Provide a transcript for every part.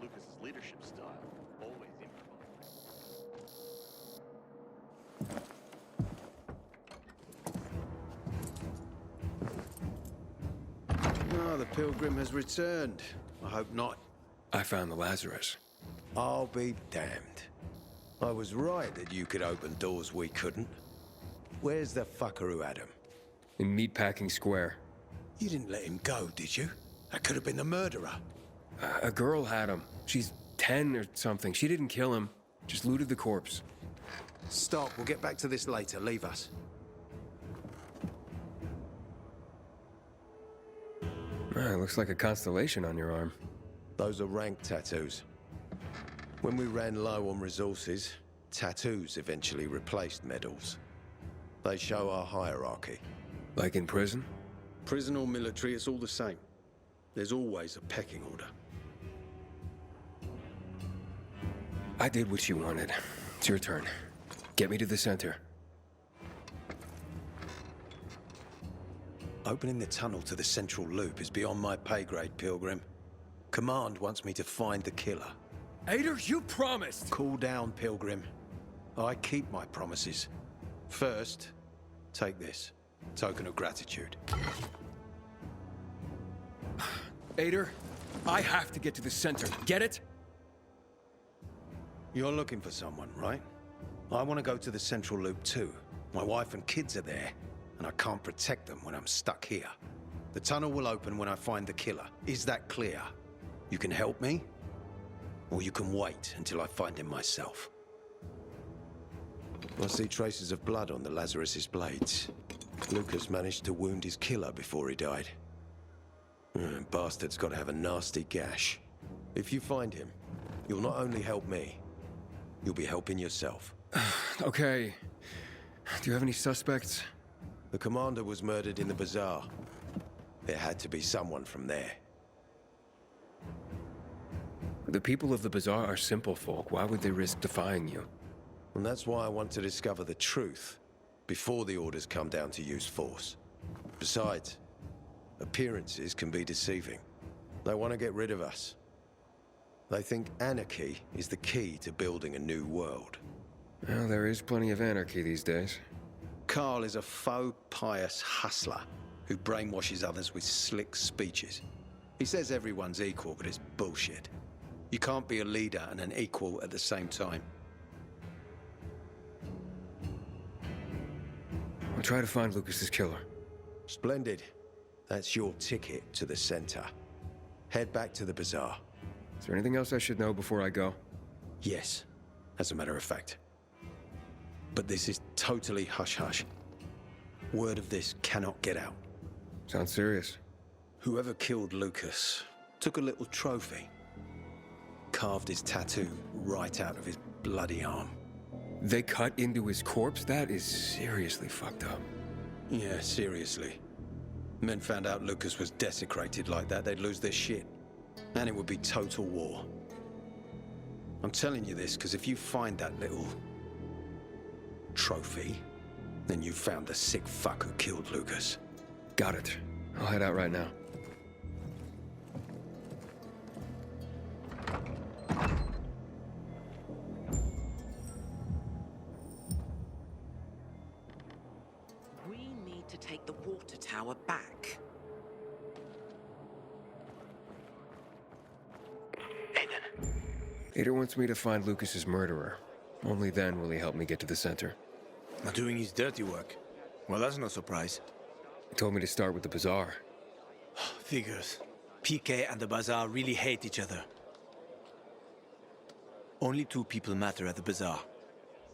Lucas's leadership style, always improvising. Ah, the pilgrim has returned. I hope not. I found the Lazarus. I'll be damned. I was right that you could open doors we couldn't. Where's the fucker who had him? In Meatpacking Square. You didn't let him go, did you? That could have been the murderer. A girl had him. She's 10 or something. She didn't kill him, just looted the corpse. Stop, we'll get back to this later. Leave us. Ah, looks like a constellation on your arm. Those are rank tattoos. When we ran low on resources, tattoos eventually replaced medals. They show our hierarchy. Like in prison? Prison or military, it's all the same. There's always a pecking order. I did what you wanted. It's your turn. Get me to the center. Opening the tunnel to the central loop is beyond my pay grade, Pilgrim. Command wants me to find the killer. Ader, you promised! Cool down, Pilgrim. I keep my promises. First, take this. Token of gratitude. Ader, I have to get to the center. Get it? You're looking for someone, right? I want to go to the central loop too. My wife and kids are there, and I can't protect them when I'm stuck here. The tunnel will open when I find the killer. Is that clear? You can help me, or you can wait until I find him myself. I see traces of blood on the Lazarus's blades. Lucas managed to wound his killer before he died. Bastard's got to have a nasty gash. If you find him, you'll not only help me, you'll be helping yourself. Okay. Do you have any suspects? The commander was murdered in the bazaar. There had to be someone from there. The people of the bazaar are simple folk. Why would they risk defying you? And that's why I want to discover the truth before the orders come down to use force. Besides, appearances can be deceiving. They want to get rid of us. They think anarchy is the key to building a new world. Well, there is plenty of anarchy these days. Carl is a faux pious hustler who brainwashes others with slick speeches. He says everyone's equal, but it's bullshit. You can't be a leader and an equal at the same time. I'll try to find Lucas's killer. Splendid. That's your ticket to the center. Head back to the bazaar. Is there anything else I should know before I go? Yes, as a matter of fact. But this is totally hush-hush. Word of this cannot get out. Sounds serious. Whoever killed Lucas took a little trophy. Carved his tattoo right out of his bloody arm. They cut into his corpse? That is seriously fucked up. Yeah, seriously. Men found out Lucas was desecrated like that, they'd lose their shit. And it would be total war. I'm telling you this because if you find that little trophy, then you found the sick fuck who killed Lucas. Got it. I'll head out right now. We need to take the water tower back. Ader wants me to find Lucas's murderer. Only then will he help me get to the center. Doing his dirty work. Well, that's no surprise. He told me to start with the bazaar. Figures. PK and the bazaar really hate each other. Only two people matter at the bazaar.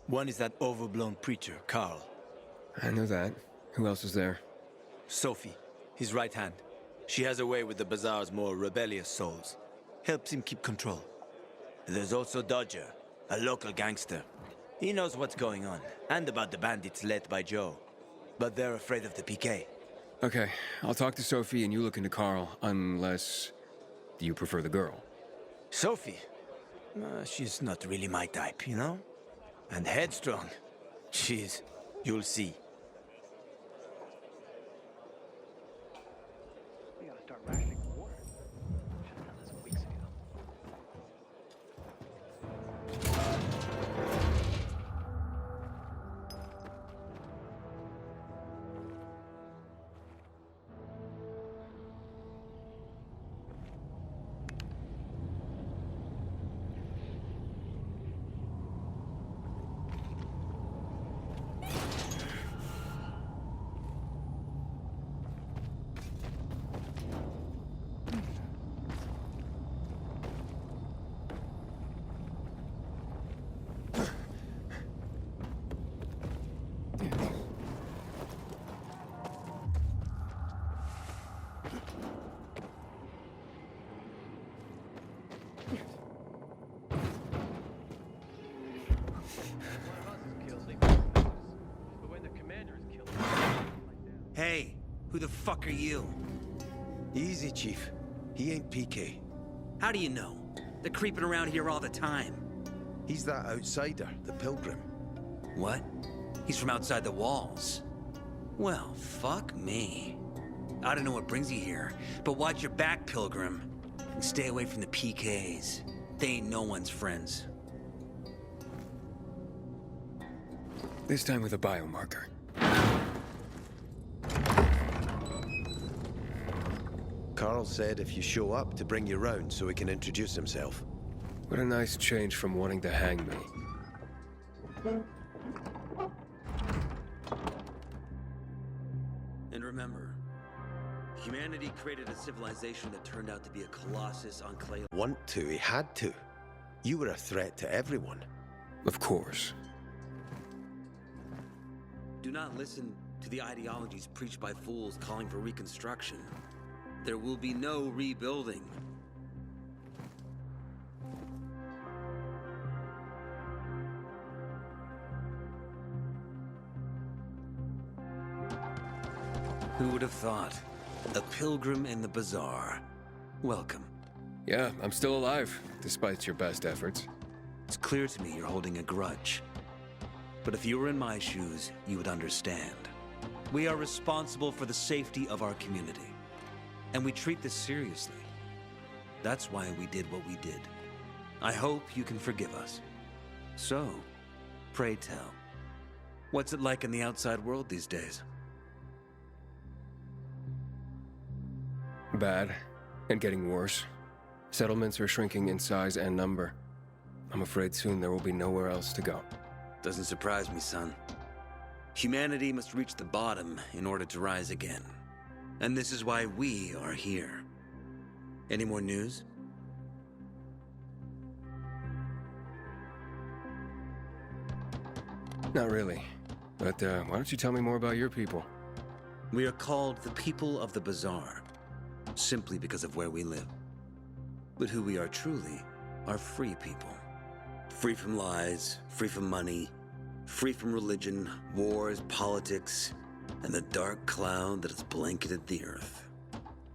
One is that overblown preacher, Carl. I know that. Who else is there? Sophie, his right hand. She has a way with the bazaar's more rebellious souls. Helps him keep control. There's also Dodger, a local gangster. He knows what's going on, and about the bandits led by Joe. But they're afraid of the PK. Okay, I'll talk to Sophie and you look into Carl, unless you prefer the girl. Sophie? She's not really my type, you know? And headstrong. She's... you'll see. We gotta start rationing water. Should've done this weeks ago. Hey, who the fuck are you? Easy, Chief. He ain't PK. How do you know? They're creeping around here all the time. He's that outsider, the pilgrim. What? He's from outside the walls. Well, fuck me. I don't know what brings you here, but watch your back, Pilgrim. And stay away from the PKs. They ain't no one's friends. This time with a biomarker. Carl said if you show up to bring you round so he can introduce himself. What a nice change from wanting to hang me. And remember, humanity created a civilization that turned out to be a colossus on clay. Want to, he had to. You were a threat to everyone. Of course. Do not listen to the ideologies preached by fools calling for reconstruction. There will be no rebuilding. Who would have thought? A pilgrim in the bazaar. Welcome. Yeah, I'm still alive, despite your best efforts. It's clear to me you're holding a grudge. But if you were in my shoes, you would understand. We are responsible for the safety of our community. And we treat this seriously. That's why we did what we did. I hope you can forgive us. So, pray tell, what's it like in the outside world these days? Bad, and getting worse. Settlements are shrinking in size and number. I'm afraid soon there will be nowhere else to go. Doesn't surprise me, son. Humanity must reach the bottom in order to rise again. And this is why we are here. Any more news? Not really. But why don't you tell me more about your people? We are called the people of the bazaar, simply because of where we live. But who we are truly are free people. Free from lies, free from money, free from religion, wars, politics, and the dark cloud that has blanketed the earth.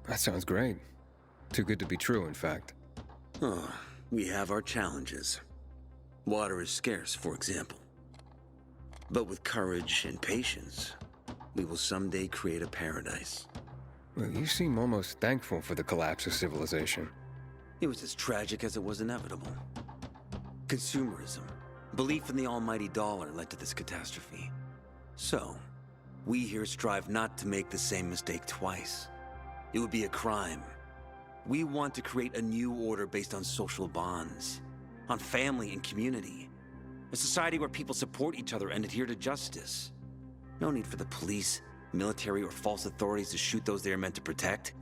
That sounds great. Too good to be true, in fact. Oh, we have our challenges. Water is scarce, for example. But with courage and patience, we will someday create a paradise. Well, you seem almost thankful for the collapse of civilization. It was as tragic as it was inevitable. Consumerism, belief in the almighty dollar led to this catastrophe. So, we here strive not to make the same mistake twice. It would be a crime. We want to create a new order based on social bonds, on family and community. A society where people support each other and adhere to justice. No need for the police, military, or false authorities to shoot those they are meant to protect.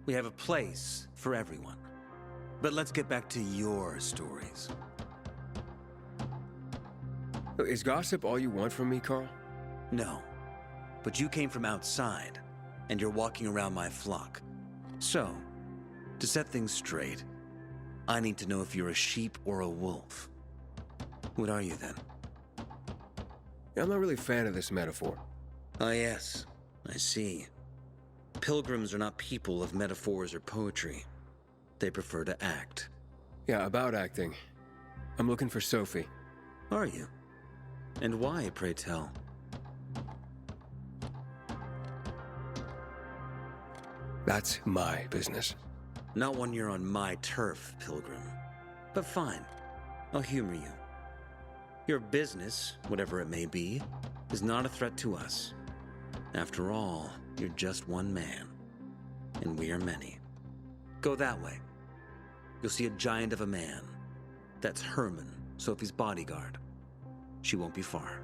We have a place for everyone. But let's get back to your stories. Is gossip all you want from me, Carl? No. But you came from outside, and you're walking around my flock. So, to set things straight, I need to know if you're a sheep or a wolf. What are you then? I'm not really a fan of this metaphor. Ah, yes. I see. Pilgrims are not people of metaphors or poetry. They prefer to act. Yeah, about acting. I'm looking for Sophie. Are you? And why, pray tell? That's my business. Not when you're on my turf, Pilgrim. But fine. I'll humor you. Your business, whatever it may be, is not a threat to us. After all, you're just one man. And we are many. Go that way. You'll see a giant of a man. That's Herman, Sophie's bodyguard. She won't be far.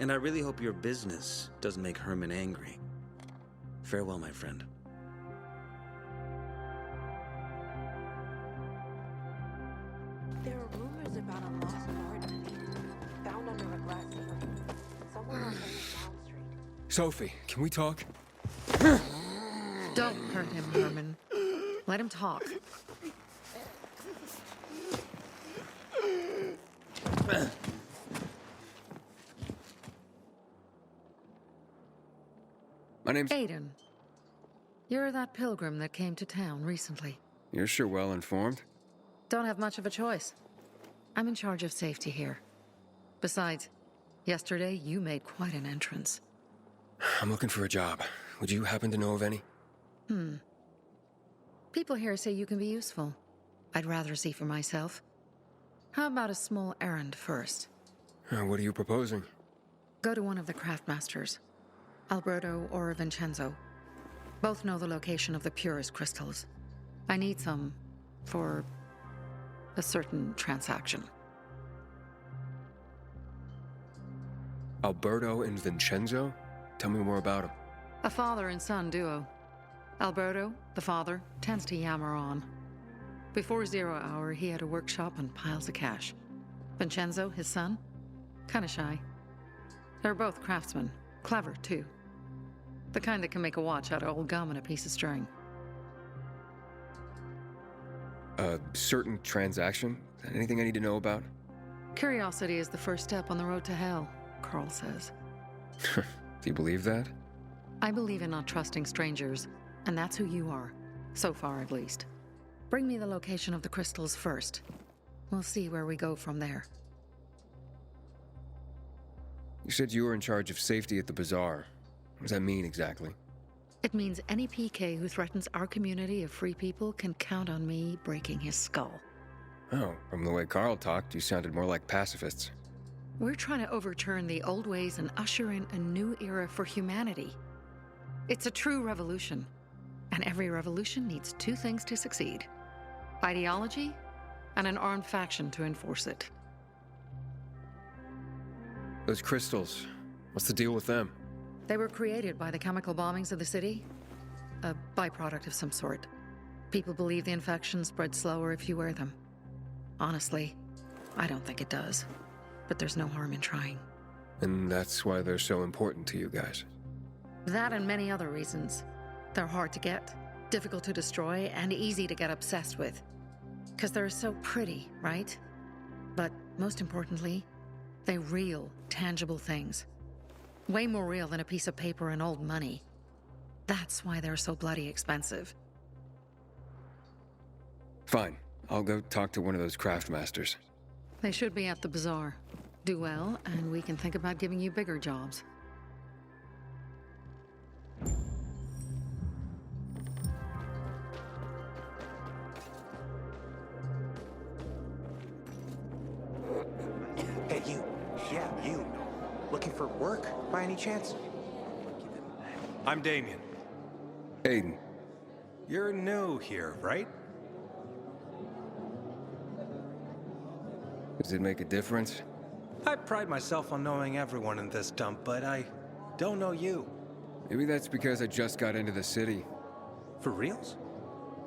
And I really hope your business doesn't make Herman angry. Farewell, my friend. There are rumors about a lost garden found under a glass ceiling, somewhere on Down Street. Sophie, can we talk? Don't hurt him, Herman. Let him talk. My name's... Aiden. You're that pilgrim that came to town recently. You're sure well informed. Don't have much of a choice. I'm in charge of safety here. Besides, yesterday you made quite an entrance. I'm looking for a job. Would you happen to know of any? People here say you can be useful. I'd rather see for myself. How about a small errand first? What are you proposing? Go to one of the craftmasters, Alberto or Vincenzo. Both know the location of the purest crystals. I need some for a certain transaction. Alberto and Vincenzo? Tell me more about them. A father and son duo. Alberto, the father, tends to yammer on. Before 0 hour, he had a workshop and piles of cash. Vincenzo, his son, kinda shy. They're both craftsmen, clever too. The kind that can make a watch out of old gum and a piece of string. A certain transaction? Anything I need to know about? Curiosity is the first step on the road to hell, Carl says. Do you believe that? I believe in not trusting strangers, and that's who you are. So far, at least. Bring me the location of the crystals first. We'll see where we go from there. You said you were in charge of safety at the bazaar. What does that mean exactly? It means any PK who threatens our community of free people can count on me breaking his skull. Oh, from the way Carl talked, you sounded more like pacifists. We're trying to overturn the old ways and usher in a new era for humanity. It's a true revolution, and every revolution needs two things to succeed: ideology and an armed faction to enforce it. Those crystals, what's the deal with them? They were created by the chemical bombings of the city, a byproduct of some sort. People believe the infection spreads slower if you wear them. Honestly, I don't think it does, but there's no harm in trying. And that's why they're so important to you guys. That and many other reasons. They're hard to get, difficult to destroy, and easy to get obsessed with. Because they're so pretty, right? But most importantly, they're real, tangible things. Way more real than a piece of paper and old money. That's why they're so bloody expensive. Fine, I'll go talk to one of those craftmasters. They should be at the bazaar. Do well, and we can think about giving you bigger jobs. Hey, you. Yeah, you. Looking for work, by any chance? I'm Damien. Aiden, You're new here, right? does it make a difference? I pride myself on knowing everyone in this dump, but I don't know you. Maybe that's because I just got into the city. For reals?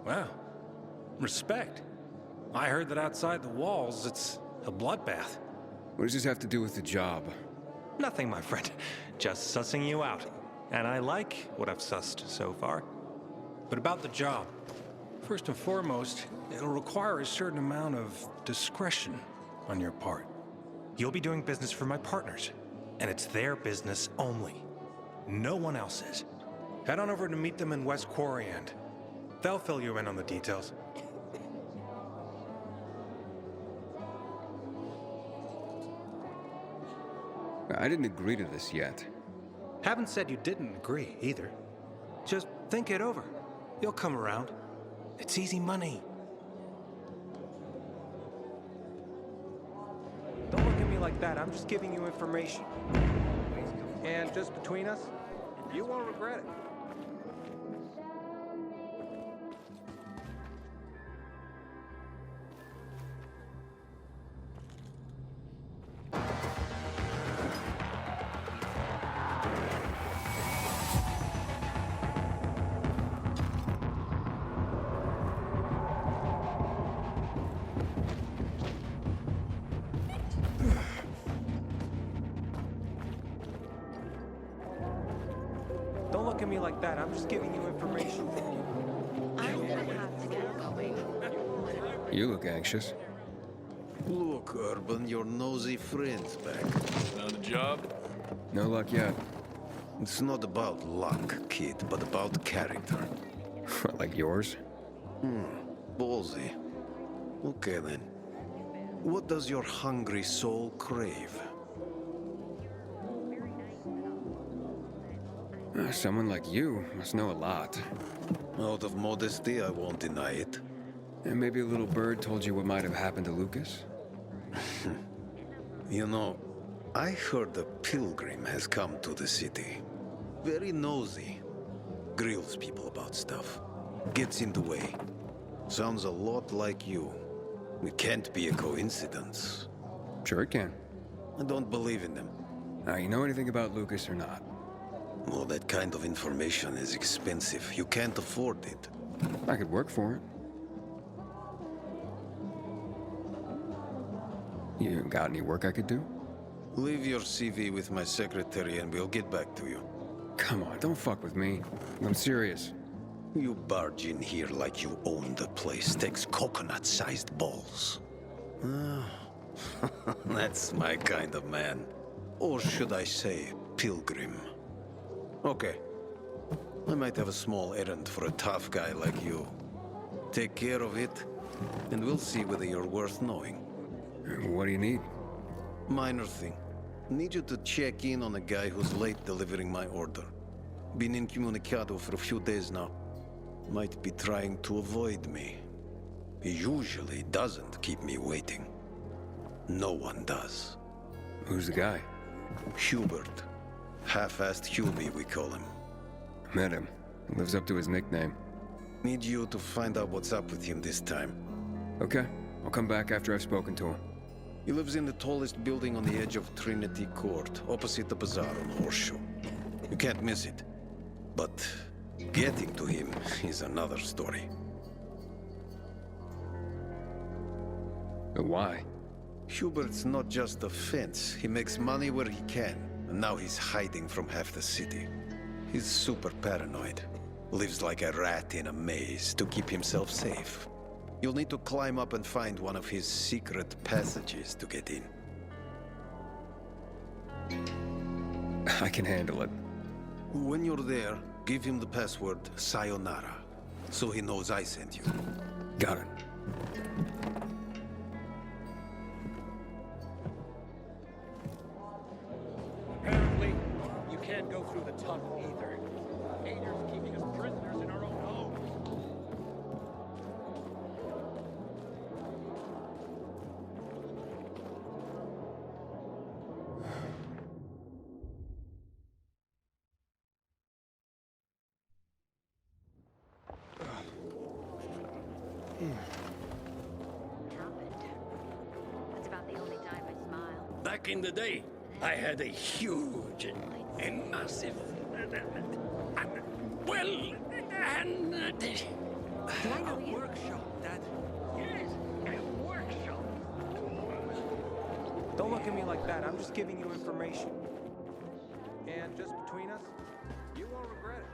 Wow. Respect. I heard that outside the walls, it's a bloodbath. What does this have to do with the job? Nothing, my friend. Just sussing you out. And I like what I've sussed so far. But about the job. First and foremost, it'll require a certain amount of discretion on your part. You'll be doing business for my partners, and it's their business only. No one else's. Head on over to meet them in West Quarry End. They'll fill you in on the details. I didn't agree to this yet. Haven't said you didn't agree, either. Just think it over. You'll come around. It's easy money. Don't look at me like that. I'm just giving you information. And just between us, you won't regret it. Don't look at me like that. I'm just giving you information. I'm gonna have to get going. You look anxious. Look, Urban, your nosy friend's back. Another job? No luck yet. It's not about luck, kid, but about character. Like yours? Ballsy. Okay then. What does your hungry soul crave? Someone like you must know a lot. Out of modesty, I won't deny it. And maybe a little bird told you what might have happened to Lucas? You know, I heard a pilgrim has come to the city. Very nosy. Grills people about stuff. Gets in the way. Sounds a lot like you. It can't be a coincidence. Sure it can. I don't believe in them. Now, you know anything about Lucas or not? Well, that kind of information is expensive. You can't afford it. I could work for it. You got any work I could do? Leave your CV with my secretary and we'll get back to you. Come on, don't fuck with me. I'm serious. You barge in here like you own the place. Takes coconut-sized balls. That's my kind of man. Or should I say, pilgrim. Okay. I might have a small errand for a tough guy like you. Take care of it, and we'll see whether you're worth knowing. What do you need? Minor thing. Need you to check in on a guy who's late delivering my order. Been incommunicado for a few days now. Might be trying to avoid me. He usually doesn't keep me waiting. No one does. Who's the guy? Hubert. Half-assed Hubie, we call him. Met him. Lives up to his nickname. Need you to find out what's up with him this time. Okay. I'll come back after I've spoken to him. He lives in the tallest building on the edge of Trinity Court, opposite the bazaar on Horseshoe. You can't miss it. But getting to him is another story. Why? Hubert's not just a fence. He makes money where he can. And now he's hiding from half the city. He's super paranoid. Lives like a rat in a maze to keep himself safe. You'll need to climb up and find one of his secret passages to get in. I can handle it. When you're there, give him the password Sayonara, so he knows I sent you. Got it. Apparently, you can't go through the tunnel either. Ader's keeping us prisoners in our own home. That's about the only time I smile. Back in the day, I had a huge and massive, a workshop, Dad. Yes, a workshop. Don't look at me like that. I'm just giving you information. And just between us, you won't regret it.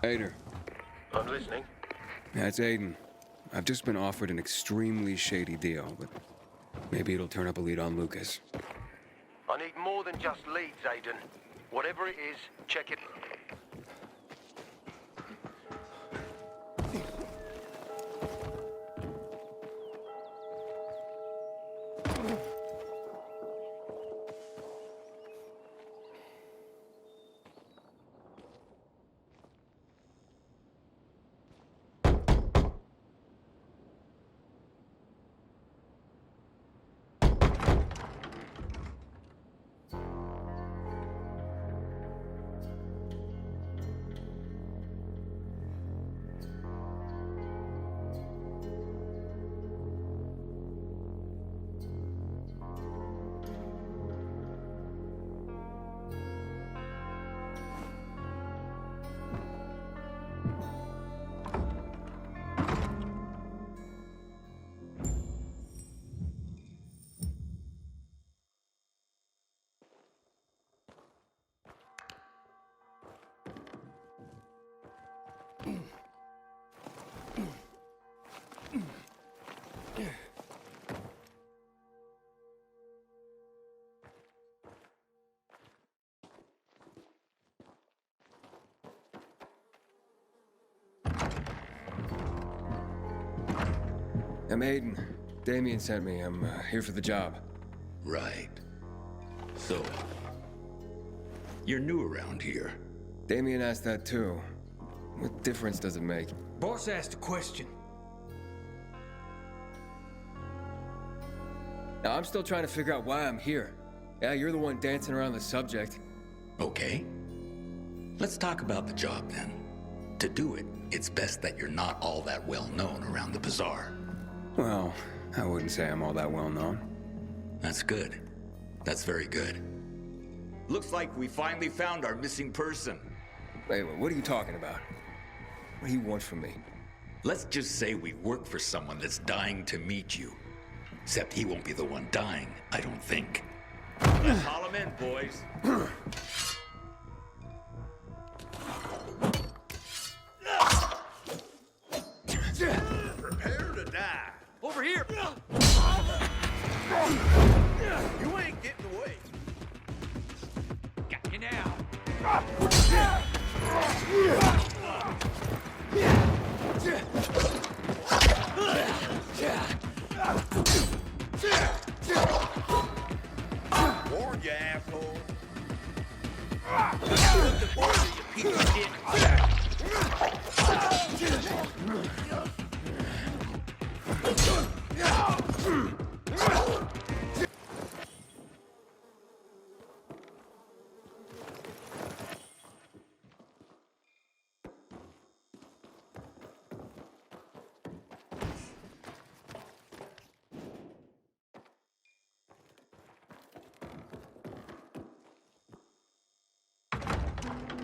Ader. I'm listening. That's Aiden. I've just been offered an extremely shady deal, but maybe it'll turn up a lead on Lucas. I need more than just leads, Aiden. Whatever it is, check it. I'm Aiden. Damien sent me. I'm here for the job. Right. So, you're new around here. Damien asked that too. What difference does it make? Boss asked a question. Now, I'm still trying to figure out why I'm here. Yeah, you're the one dancing around the subject. Okay. Let's talk about the job then. To do it, it's best that you're not all that well known around the bazaar. Well, I wouldn't say I'm all that well known. That's good. That's very good. Looks like we finally found our missing person. Wait, what are you talking about? What do you want from me? Let's just say we work for someone that's dying to meet you. Except he won't be the one dying, I don't think. Let's haul him in, boys. Prepare to die. Over here! You ain't getting away. Got you now. Warn you, asshole. The border, you piece of shit.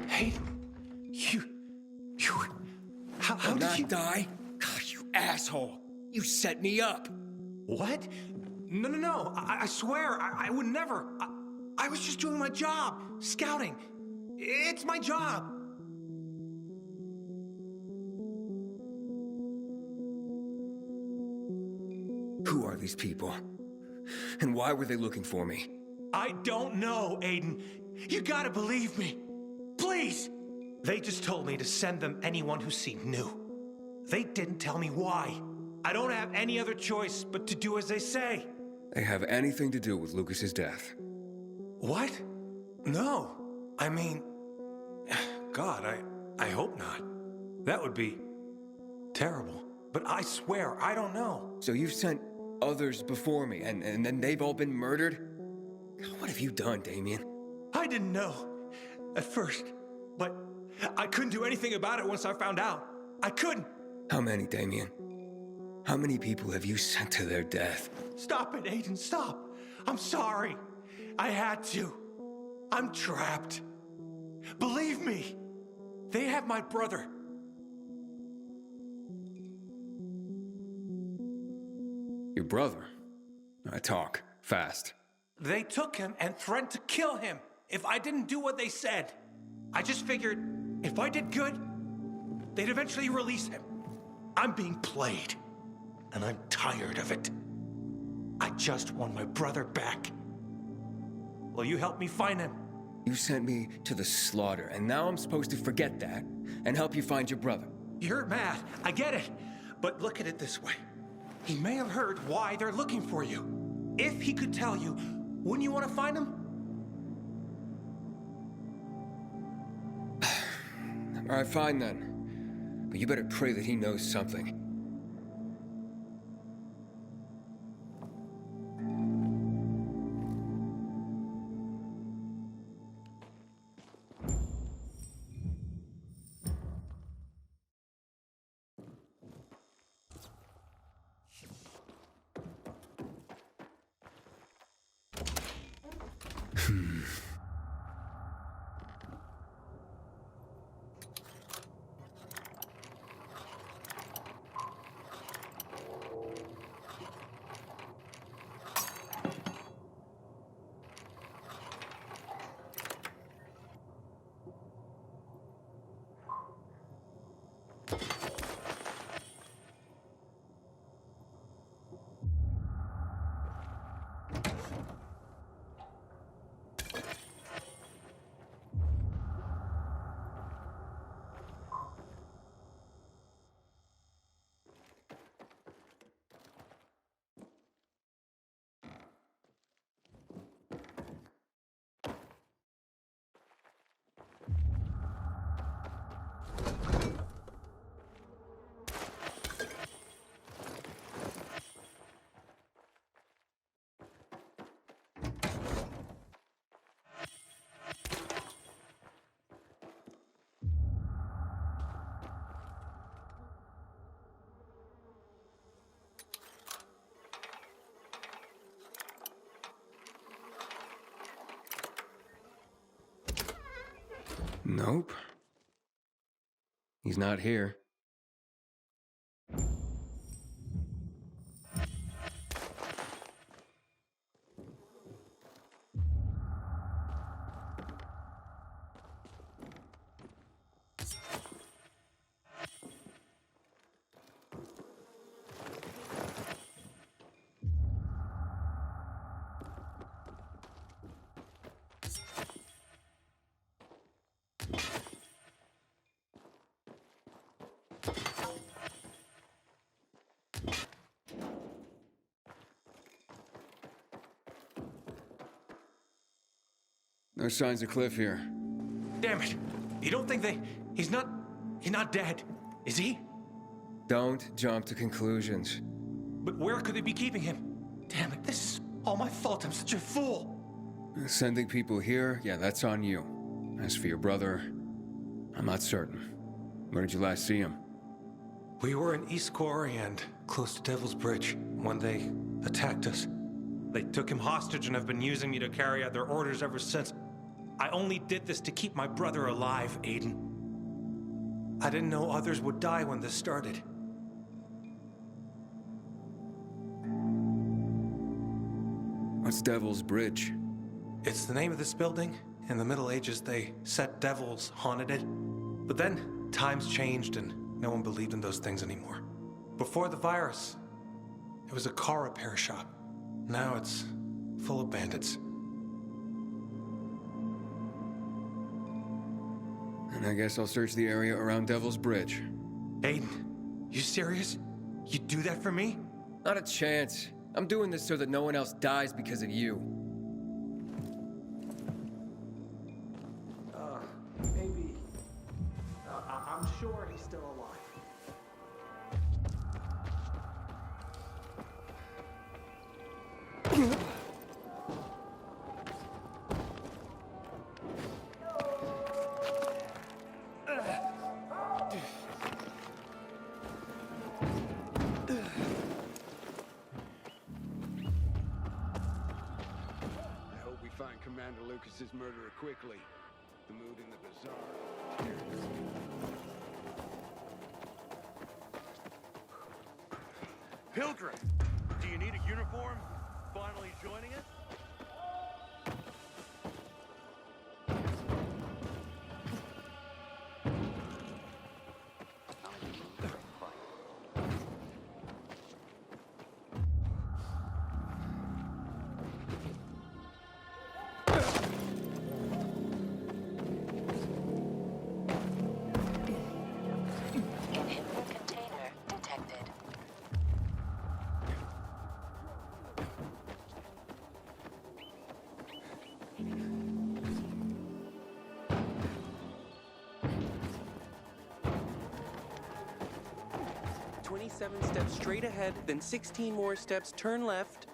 Hey, how did Not you die? God, you asshole! You set me up! What? No. I swear, I would never. I was just doing my job, scouting. It's my job. Who are these people? And why were they looking for me? I don't know, Aiden. You gotta believe me. Please! They just told me to send them anyone who seemed new. They didn't tell me why. I don't have any other choice but to do as they say. They have anything to do with Lucas's death. What? No. I mean... God, I hope not. That would be... terrible. But I swear, I don't know. So you've sent others before me, and then they've all been murdered? What have you done, Damien? I didn't know. At first. But I couldn't do anything about it once I found out. I couldn't. How many, Damien? How many people have you sent to their death? Stop it, Aiden, stop. I'm sorry. I had to. I'm trapped. Believe me. They have my brother. Your brother? Talk. Fast. They took him and threatened to kill him if I didn't do what they said. I just figured if I did good, they'd eventually release him. I'm being played, and I'm tired of it. I just want my brother back. Will you help me find him? You sent me to the slaughter, and now I'm supposed to forget that and help you find your brother. You're mad, I get it. But look at it this way. He may have heard why they're looking for you. If he could tell you, wouldn't you want to find him? All right, fine then. But you better pray that he knows something. Nope. He's not here. No signs of Cliff here. Damn it! You don't think he's not dead, is he? Don't jump to conclusions. But where could they be keeping him? Damn it, this is all my fault. I'm such a fool. Sending people here, yeah, that's on you. As for your brother, I'm not certain. Where did you last see him? We were in East Quarry and close to Devil's Bridge when they attacked us. They took him hostage and have been using me to carry out their orders ever since. I only did this to keep my brother alive, Aiden. I didn't know others would die when this started. What's Devil's Bridge? It's the name of this building. In the Middle Ages, they said devils haunted it. But then, times changed and no one believed in those things anymore. Before the virus, it was a car repair shop. Now it's full of bandits. And I guess I'll search the area around Devil's Bridge. Aiden, you serious? You'd do that for me? Not a chance. I'm doing this so that no one else dies because of you. Maybe. I'm sure he's still alive. Find Commander Lucas's murderer quickly. The mood in the bazaar. Pilgrim, do you need a uniform? Finally joining us? Seven steps straight ahead, then 16 more steps, turn left.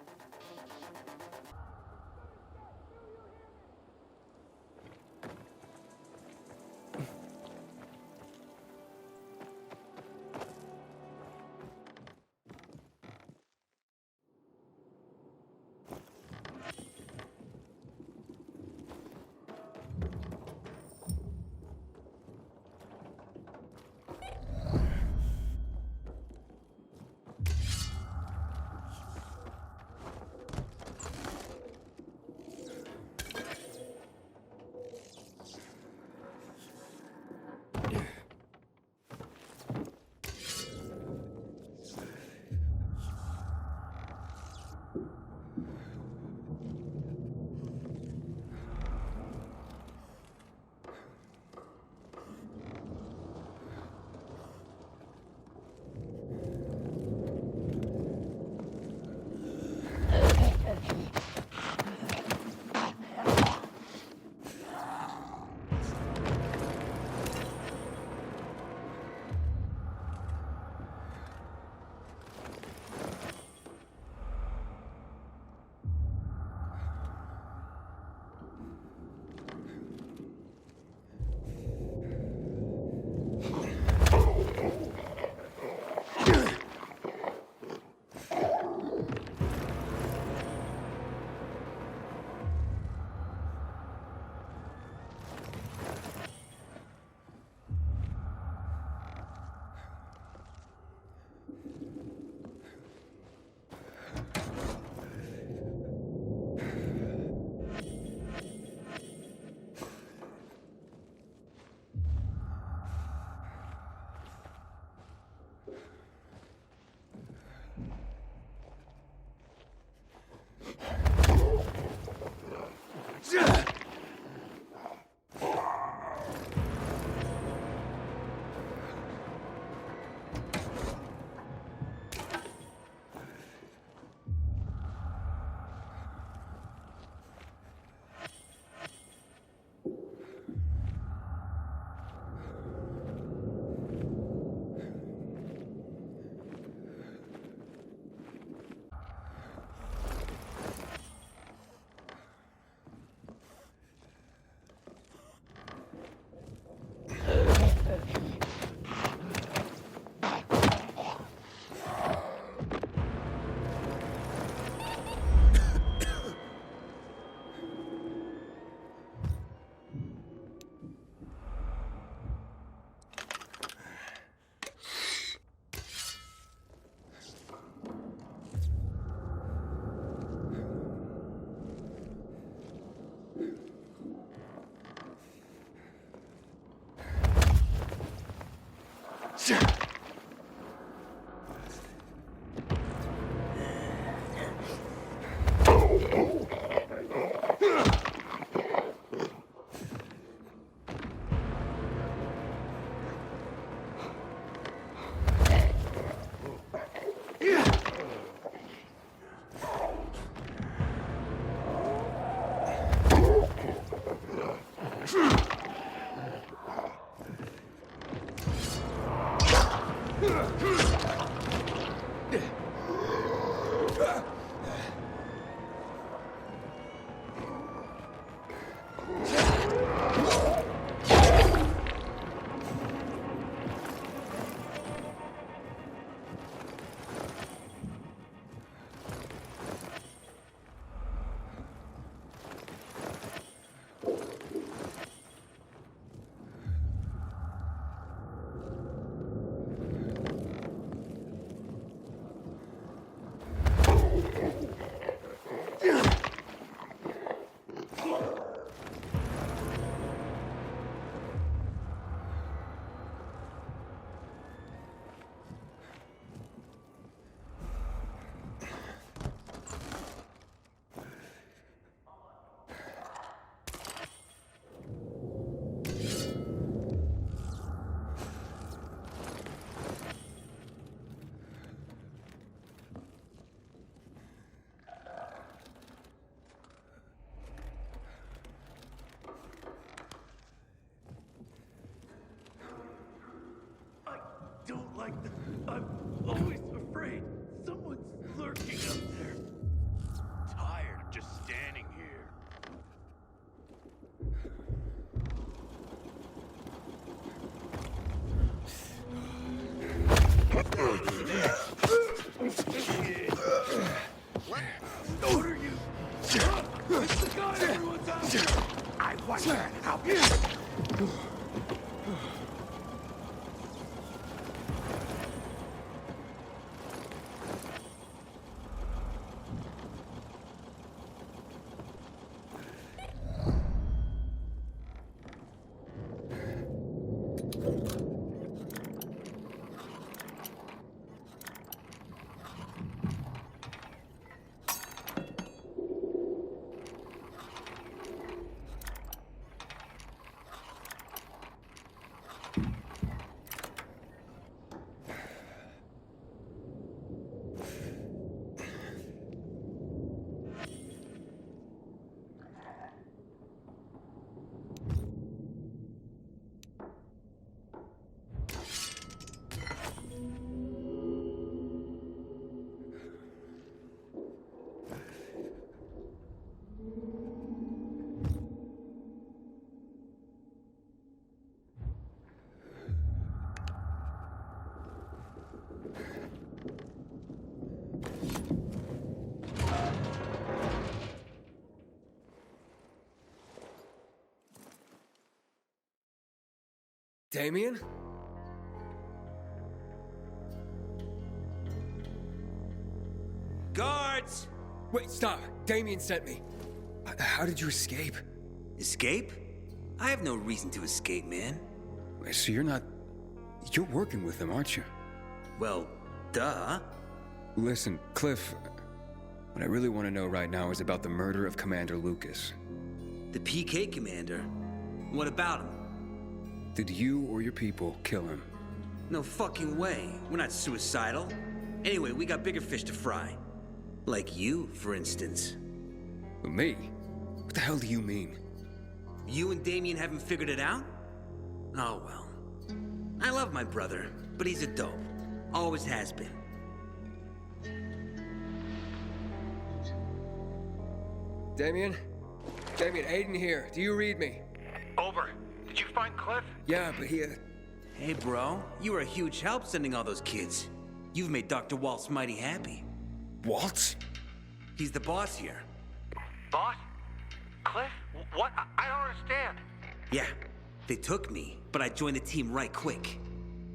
Don't like that. I'm always afraid someone's lurking up there. Tired of just standing here. What are you? It's the guy everyone's after. I wonder how. Damien? Guards! Wait, stop! Damien sent me. How did you escape? Escape? I have no reason to escape, man. So you're not... You're working with him, aren't you? Well, duh. Listen, Cliff, what I really want to know right now is about the murder of Commander Lucas. The PK commander? What about him? Did you or your people kill him? No fucking way. We're not suicidal. Anyway, we got bigger fish to fry. Like you, for instance. Me? What the hell do you mean? You and Damien haven't figured it out? Oh well. I love my brother, but he's a dope. Always has been. Damien? Damien, Aiden here. Do you read me? Over. Did you find Cliff? Yeah, but he... Hey, bro. You were a huge help sending all those kids. You've made Dr. Waltz mighty happy. Waltz? He's the boss here. Boss? Cliff? What? I don't understand. Yeah, they took me, but I joined the team right quick.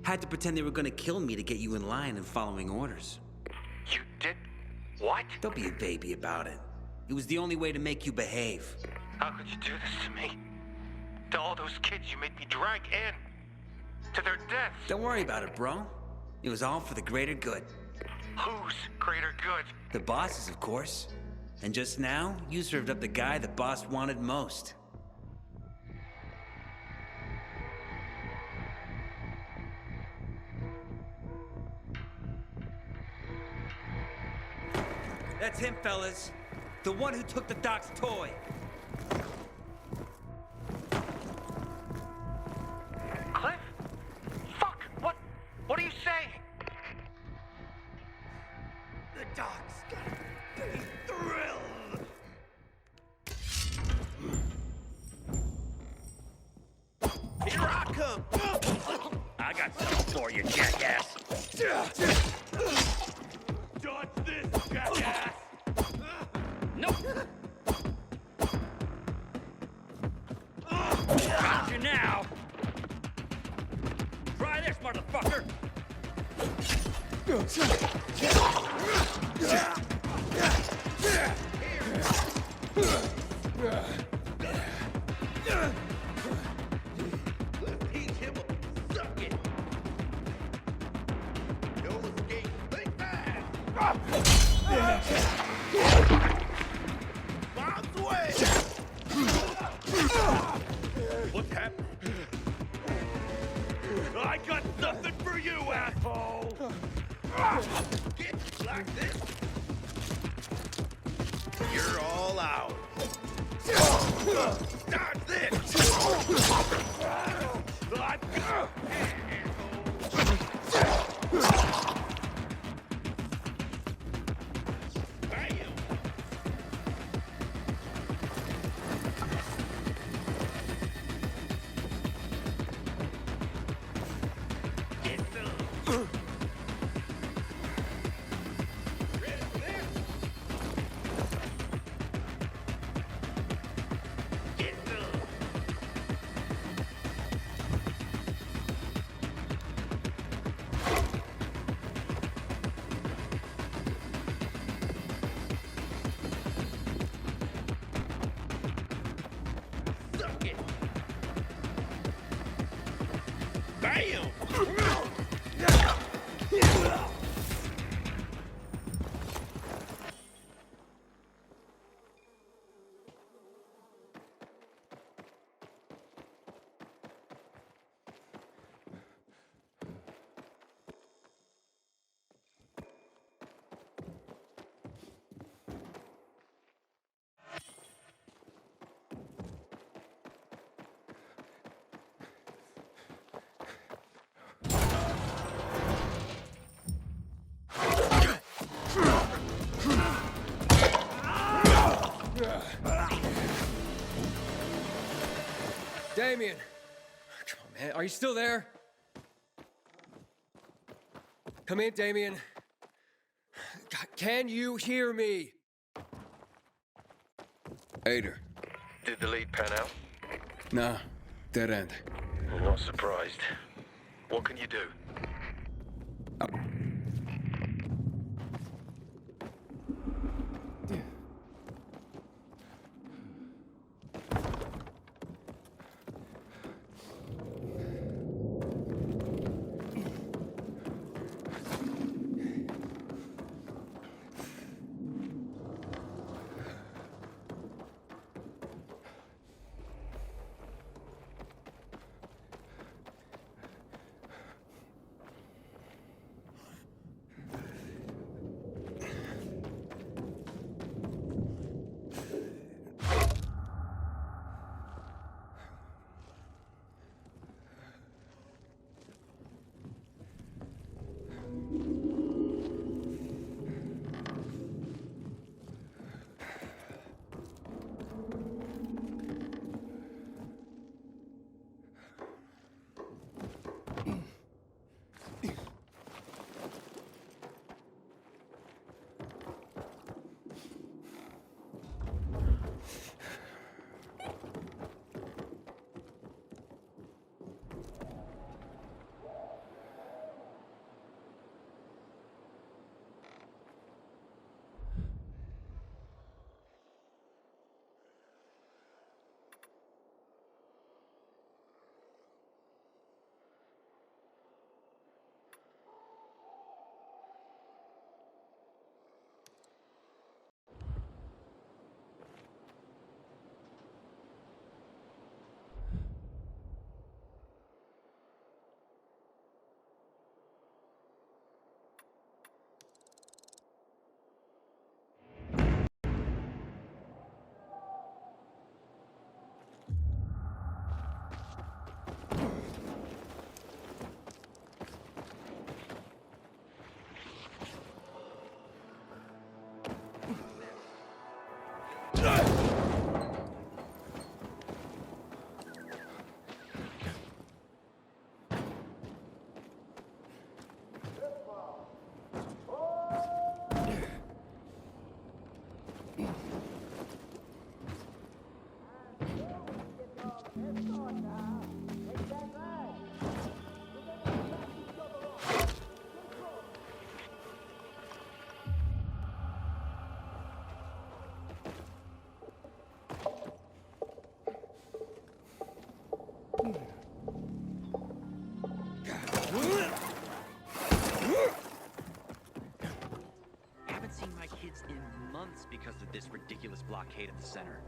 Had to pretend they were gonna kill me to get you in line and following orders. You did... what? Don't be a baby about it. It was the only way to make you behave. How could you do this to me? To all those kids you made me drag in. To their deaths. Don't worry about it, bro. It was all for the greater good. Whose greater good? The boss's, of course. And just now, you served up the guy the boss wanted most. That's him, fellas. The one who took the doc's toy. Cliff? Fuck! What are you saying? The doc's gonna be thrilled. Here I come! I got something for you, jackass. Dodge this, jackass! Nope. Got you now. Try this, motherfucker. Teach him a suck it. No escape. Think fast. Bombs away. What's happening? I got something for you, asshole. Get like this. You're all out. Dodge this. Bam! Damien! Come on, man. Are you still there? Come in, Damien. God, can you hear me? Ader. Did the lead pan out? Nah. Dead end. I'm not surprised. What can you do? Haven't seen my kids in months because of this ridiculous blockade at the center.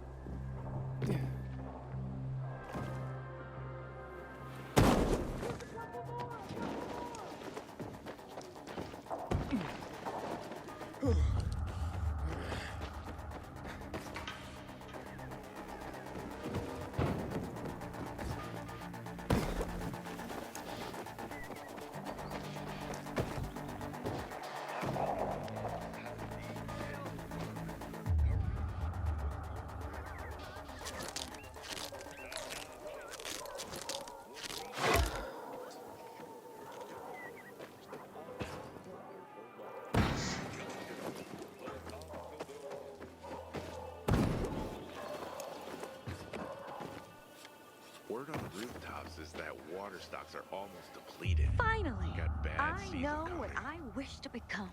Word on the rooftops is that water stocks are almost depleted. Finally, Got bad I season know coming. what I wish to become.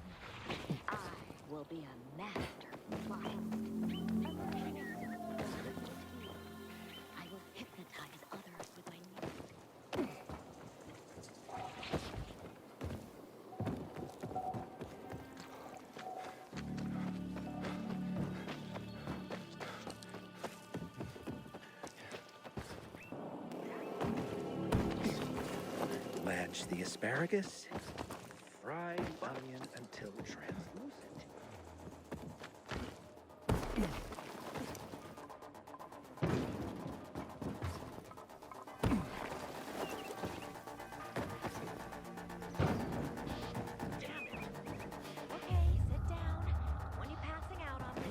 I will be a master florist. I will hypnotize others with my music. Blanch the asparagus. Fry the onion until translucent. Okay, sit down. When you passing out on me?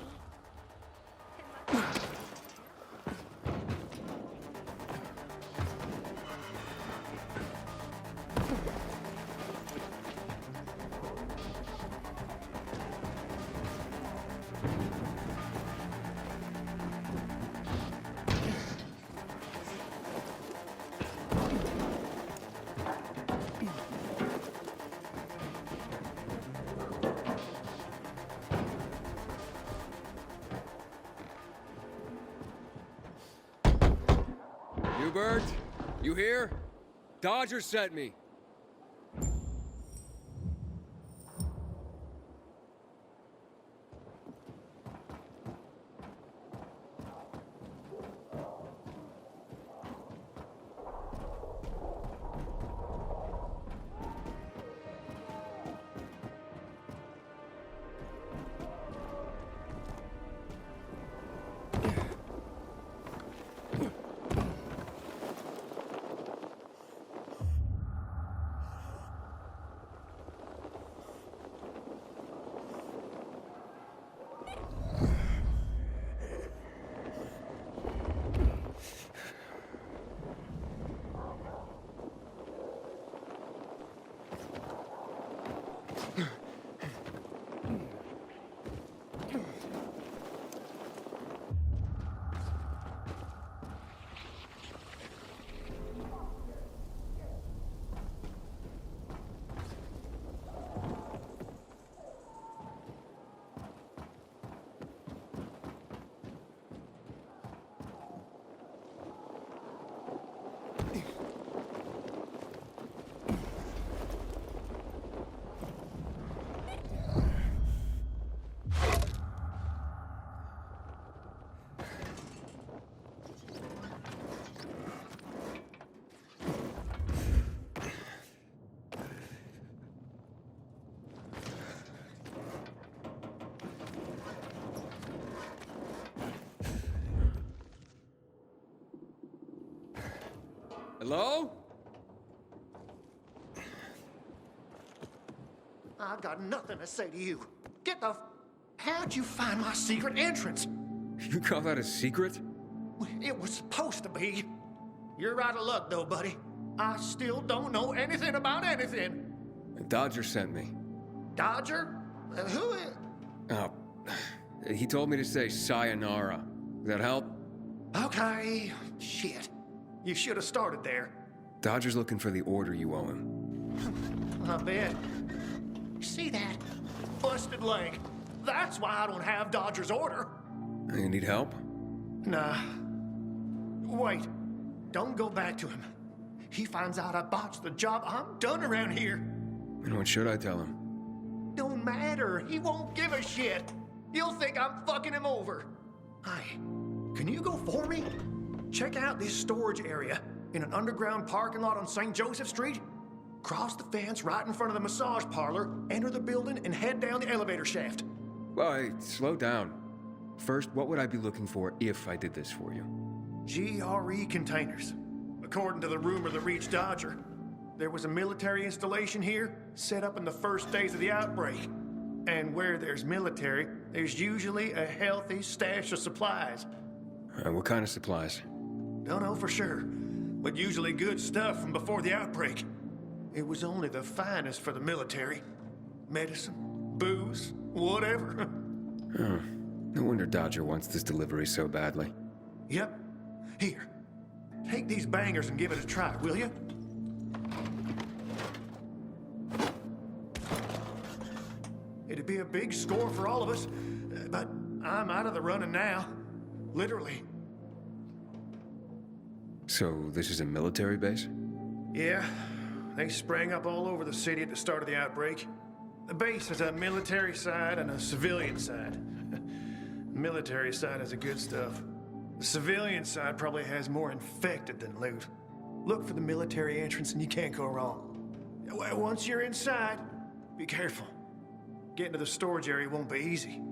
Hubert, you here? Dodger sent me. Hello? I've got nothing to say to you. Get the How'd you find my secret entrance? You call that a secret? It was supposed to be. You're out of luck, though, buddy. I still don't know anything about anything. Dodger sent me. Dodger? Who is... Oh, he told me to say sayonara. Does that help? Okay. Shit. You should have started there. Dodger's looking for the order you owe him. I bet. See that? Busted leg. That's why I don't have Dodger's order. You need help? Nah. Wait. don't go back to him. He finds out I botched the job, I'm done around here. And what should I tell him? Don't matter. He won't give a shit. He'll think I'm fucking him over. Hi, can you go for me? Check out this storage area in an underground parking lot on St. Joseph Street. Cross the fence right in front of the massage parlor, enter the building, and head down the elevator shaft. Well, hey, slow down. First, what would I be looking for if I did this for you? GRE containers. According to the rumor that reached Dodger, there was a military installation here set up in the first days of the outbreak. And where there's military, there's usually a healthy stash of supplies. What kind of supplies? Don't know for sure, but usually good stuff from before the outbreak. It was only the finest for the military. Medicine, booze, whatever. Oh, no wonder Dodger wants this delivery so badly. Yep. Here, take these bangers and give it a try, will you? It'd be a big score for all of us, but I'm out of the running now. Literally. So, this is a military base? Yeah, they sprang up all over the city at the start of the outbreak. The base has a military side and a civilian side. The military side has the good stuff. The civilian side probably has more infected than loot. Look for the military entrance and you can't go wrong. Once you're inside, be careful. Getting to the storage area won't be easy.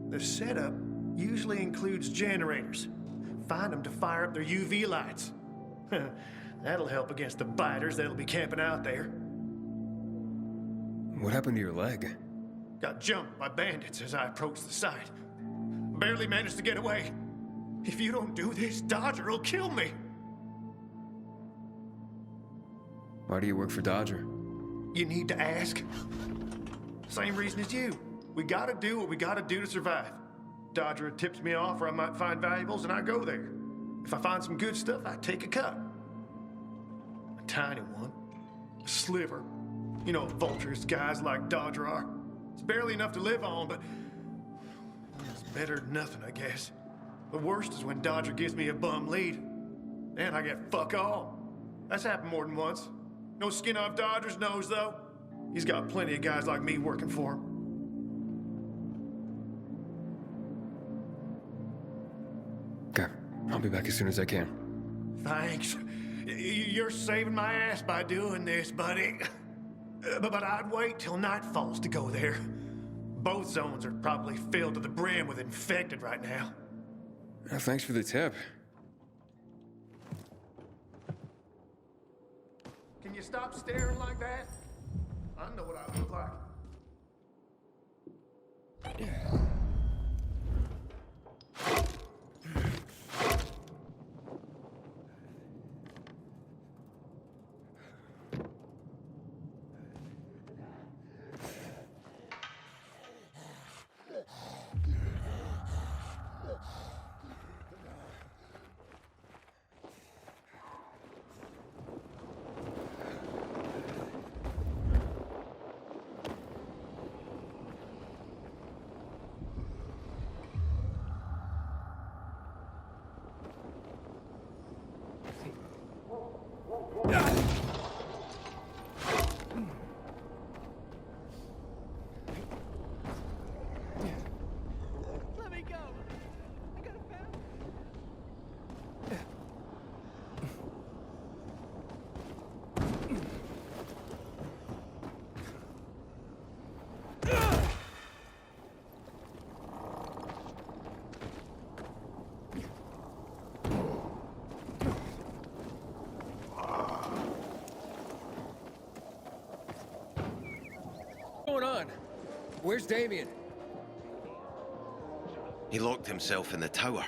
The setup usually includes generators. Find them to fire up their UV lights. That'll help against the biters that'll be camping out there. What happened to your leg? Got jumped by bandits as I approached the site. Barely managed to get away. If you don't do this, Dodger will kill me. Why do you work for Dodger? You need to ask. Same reason as you. We gotta do what we gotta do to survive. Dodger tips me off where I might find valuables and I go there. If I find some good stuff, I take a cut. A tiny one. A sliver. You know, vultures, guys like Dodger are. It's barely enough to live on, but it's better than nothing, I guess. The worst is when Dodger gives me a bum lead. And I get fuck all. That's happened more than once. No skin off Dodger's nose, though. He's got plenty of guys like me working for him. Okay, I'll be back as soon as I can. Thanks. You're saving my ass by doing this, buddy. But I'd wait till night falls to go there. Both zones are probably filled to the brim with infected right now. Thanks for the tip. Can you stop staring like that? I know what I look like. What's going on? Where's Damien? He locked himself in the tower.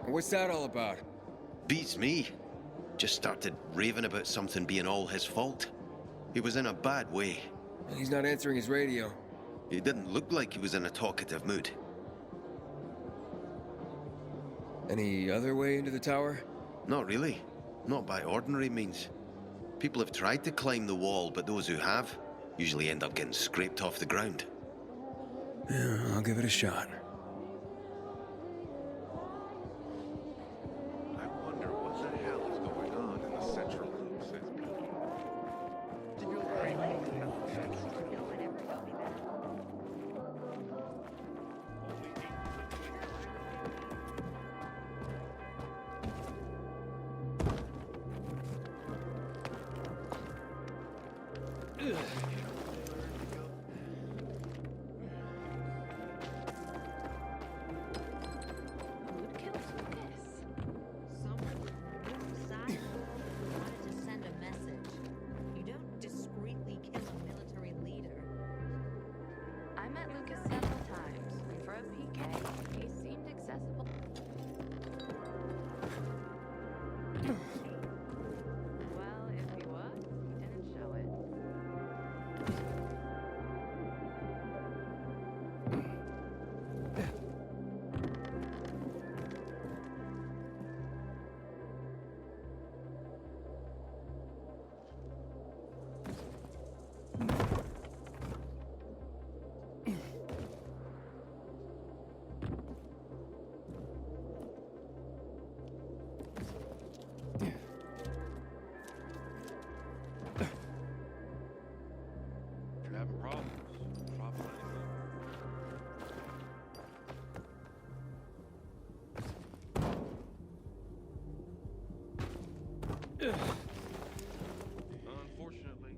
What's that all about? Beats me. Just started raving about something being all his fault. He was in a bad way. He's not answering his radio. He didn't look like he was in a talkative mood. Any other way into the tower? Not really. Not by ordinary means. People have tried to climb the wall, but those who have usually end up getting scraped off the ground. Yeah, I'll give it a shot. Who'd kill Lucas? Someone with no side wanted to send a message. You don't discreetly kill a military leader. I met Lucas several times, and for a PK, he seemed accessible. Well, if he was, he didn't show it. If you're having problems, drop line. Unfortunately.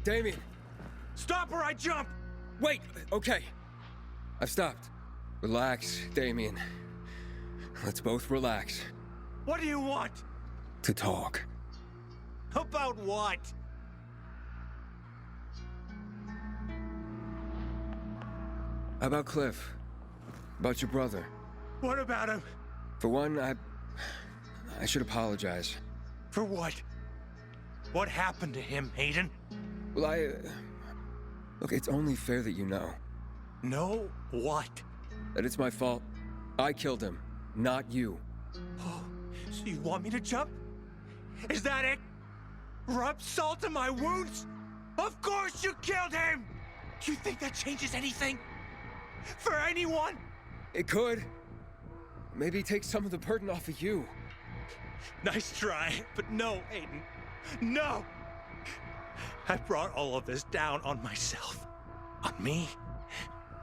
Damien! Stop or I jump! Wait! Okay. I've stopped. Relax, Damien. Let's both relax. What do you want? To talk. About what? How about Cliff? About your brother? What about him? For one, I should apologize. For what? What happened to him, Hayden? Well, look, it's only fair that you know. Know what? That it's my fault. I killed him, not you. Oh, so you want me to jump? Is that it? Rub salt in my wounds? Of course you killed him! Do you think that changes anything? For anyone? It could. Maybe take some of the burden off of you. Nice try, but no, Hayden. No! I brought all of this down on myself. On me.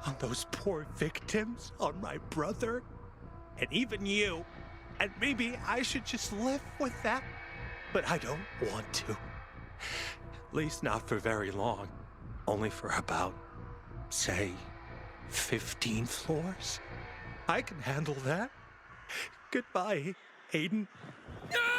On those poor victims. On my brother. And even you. And maybe I should just live with that. But I don't want to. At least not for very long. Only for about, say, 15 floors. I can handle that. Goodbye, Hayden. Ah!